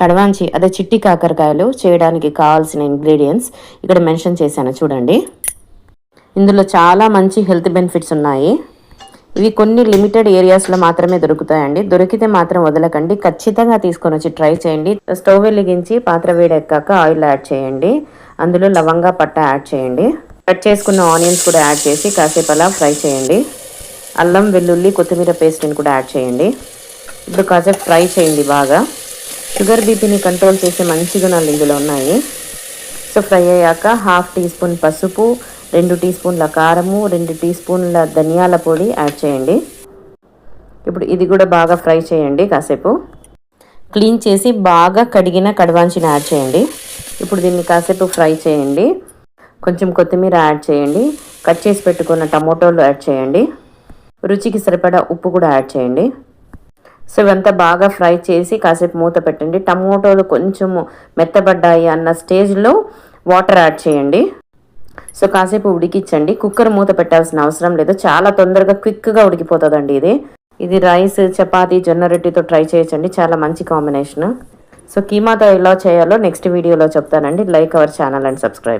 కడవాంచి అదే చిట్టి కాకరకాయలు చేయడానికి కావాల్సిన ఇంగ్రీడియంట్స్ ఇక్కడ మెన్షన్ చేశాను చూడండి. ఇందులో చాలా మంచి హెల్త్ బెనిఫిట్స్ ఉన్నాయి. ఇవి కొన్ని లిమిటెడ్ ఏరియాస్లో మాత్రమే దొరుకుతాయండి. దొరికితే మాత్రం వదలకండి, ఖచ్చితంగా తీసుకొని వచ్చి ట్రై చేయండి. స్టవ్ వెలిగించి పాత్ర వేడెక్కాక ఆయిల్ యాడ్ చేయండి. అందులో లవంగా పట్ట యాడ్ చేయండి. కట్ చేసుకున్న ఆనియన్స్ కూడా యాడ్ చేసి కాసేపు అలా ఫ్రై చేయండి. అల్లం వెల్లుల్లి కొత్తిమీర పేస్ట్ని కూడా యాడ్ చేయండి. ఇప్పుడు కాసేపు ఫ్రై చేయండి బాగా. షుగర్ బీపీని కంట్రోల్ చేసే మంచి గుణాలు ఇందులో ఉన్నాయి. సో ఫ్రై అయ్యాక 1/2 టీ స్పూన్ పసుపు, 2 టీ స్పూన్ల కారము, 2 టీ స్పూన్ల ధనియాల పొడి యాడ్ చేయండి. ఇప్పుడు ఇది కూడా బాగా ఫ్రై చేయండి. కాసేపు క్లీన్ చేసి బాగా కడిగిన కడవాంచిని యాడ్ చేయండి. ఇప్పుడు దీన్ని కాసేపు ఫ్రై చేయండి. కొంచెం కొత్తిమీర యాడ్ చేయండి. కట్ చేసి పెట్టుకున్న టమోటోలు యాడ్ చేయండి. రుచికి సరిపడా ఉప్పు కూడా యాడ్ చేయండి. సో ఇవంతా బాగా ఫ్రై చేసి కాసేపు మూత పెట్టండి. టమోటోలు కొంచెము మెత్తబడ్డాయి అన్న స్టేజ్లో వాటర్ యాడ్ చేయండి. సో కాసేపు ఉడికించండి. కుక్కర్ మూత పెట్టాల్సిన అవసరం లేదు, చాలా తొందరగా క్విక్గా ఉడికిపోతుందండి ఇది రైస్, చపాతీ, జొన్న రొట్టెతో ట్రై చేయొచ్చండి, చాలా మంచి కాంబినేషన్. సో కీమాతో ఎలా చేయాలో నెక్స్ట్ వీడియోలో చెప్తానండి. Like our channel and subscribe.